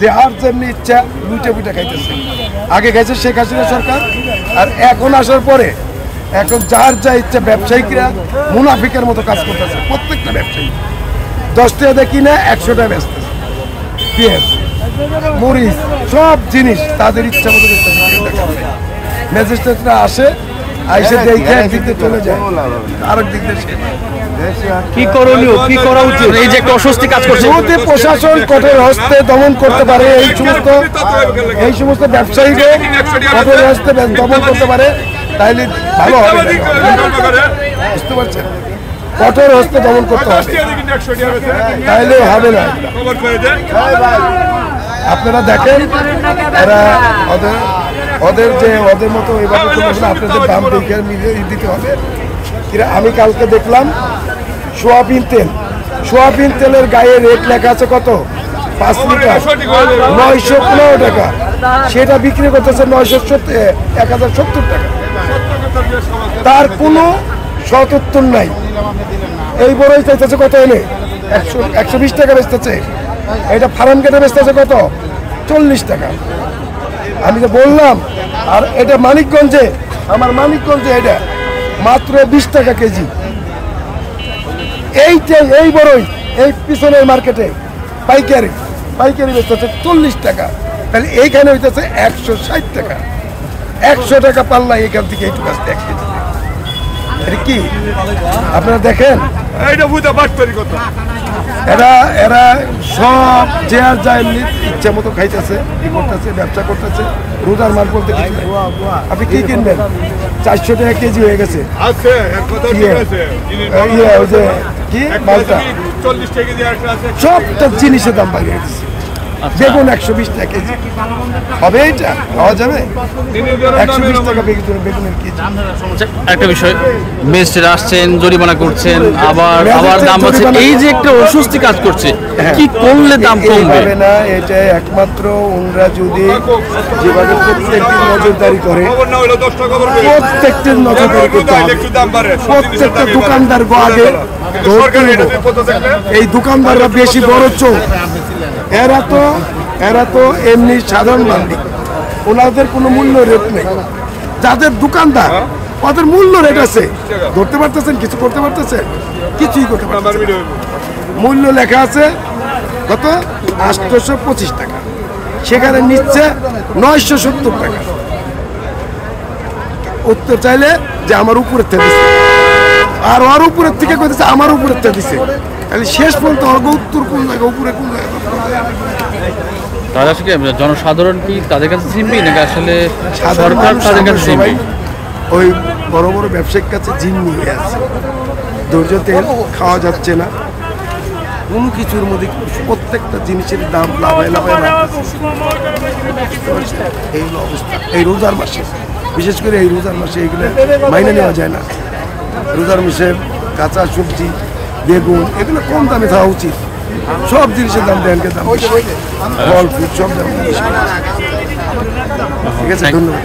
যার যেমনি ইচ্ছা লুটে পুটে খাইতেছে। আগে গেছে শেখ হাসিনা সরকার, আর এখন আসার পরে এখন যার যা ইচ্ছা ব্যবসায়িকরা মুনাফিকের মতো কাজ করতেছে। প্রত্যেকটা ব্যবসায়ী 10 টাকা দেখি না 100 টাকা বেচতেছে। পেঁয়াজ, মরিচ, সব জিনিস তাদের ইচ্ছা মতো বেচতেছে। ম্যাজিস্ট্রেটরা আসে, আইসে দেখে একদিক দিয়ে চলে যায়, আরেক দিক দিয়ে কি করণীয়, কি করা উচিত? এই যে একটা অস্বস্তি কাজ করছে, যদি প্রশাসন কঠোর হস্তে দমন করতে পারে, এই সমস্ত ব্যবসায়ীদের কঠোর হস্তে দমন করতে পারে, তাইলে ভালো হবে। বুঝতে পারছেন? কঠোর হস্তে দমন করতে হবে, তাইলে হবে না। আপনারা দেখেন এরা ওদের মতো এভাবে আপনাদের দাম দেখে মিলিয়ে দিতে হবে। আমি কালকে দেখলাম সোয়াবিন তেলের গায়ে রেট লেখা আছে কত, 5 লিটার 915 টাকা, সেটা বিক্রি করতেছে 1070 টাকা। তার কোনো সদুত্তর নাই। এই বড়ই চাইতেছে কত, এনে 120 টাকা বেচতেছে। এটা ফার্ম কেটে বেচতেছে কত, 40 টাকা। আমি তো বললাম, আর এটা মানিকগঞ্জে, আমার মানিকগঞ্জে এটা মাত্র 20 টাকা কেজি। এই বড়ই এই পিছনের মার্কেটে পাইকারি বেচতেছে 40 টাকা। তাহলে এইখানে হইতেছে 160 টাকা। 100 টাকা পাল্লা এখান থেকে এইটুকু আসতে 1 কেজি। এটা কি আপনারা দেখেন? এরা সব যে আর যা এমনি ইচ্ছা মতো খাইতেছে, ই করতেছে, ব্যবসা করতেছে। রোজার মাল বলতে কিছু নাই। আপনি কি কিনবেন? 400 টাকা কেজি হয়ে গেছে। সবটা জিনিসের দাম বাড়িয়ে গেছে। বেগুন 120 টাকা কেজি হবে, এটা পাওয়া যাবে 120 টাকা বেগুনের কেজি। একটা বিষয়, ম্যাজিস্ট্রেট আসছেন, জরিমানা করছেন, আবার দাম বাড়ছে, এই যে একটা অস্বস্তি কাজ করছে, কি করলে দাম কমবে না? এটা একমাত্র ওনরা যদি যেভাবে প্রত্যেকটি নজরদারি করে, প্রত্যেকটির নজরদারি করতে হবে। প্রত্যেকটা দোকানদার আগে এই দোকানদাররা বেশি বড় চোখ, এরা তো এমনি সাধারণ মান্ডি, ওনাদের কোনো মূল্য রেট নেই। যাদের দোকানদার ওদের মূল্য রেট আছে, ধরতে পারতেছেন, কিছু করতে পারতেছেন, কিছুই করতে পারতেছেন। মূল্য লেখা আছে কত, 825 টাকা, সেখানে নিচ্ছে 970 টাকা। উত্তর চাইলে যে আমার উপরের থেকে দিচ্ছে, আর ওর উপরের থেকে কইতেছে আমার উপরের থেকে দিচ্ছে। তাহলে শেষ পর্যন্ত উত্তর কোন জায়গা, উপরে কোন জায়গা? জনসাধারণ কি তাদের কাছে জিম্মি, নাকি আসলে সরকার তাদের কাছে জিম্মি? ওই বড় বড় ব্যবসায়ীর কাছে জিম্মি হয়ে আছে। ধৈর্য তেল খাওয়া যাচ্ছে না, কোনো কিছুর মধ্যে প্রত্যেকটা জিনিসের দাম লাভায় এই অবস্থা। এই রোজার মাসে, বিশেষ করে এই রোজার মাসে এগুলো মাইনে নেওয়া যায় না। রোজার মাসে কাঁচা সবজি, বেগুন, এগুলো কম দামে খাওয়া উচিত। সব জিনিসের দাম ব্যাংকের দাম, ফল ফুল সব দাম। ঠিক আছে, ধন্যবাদ।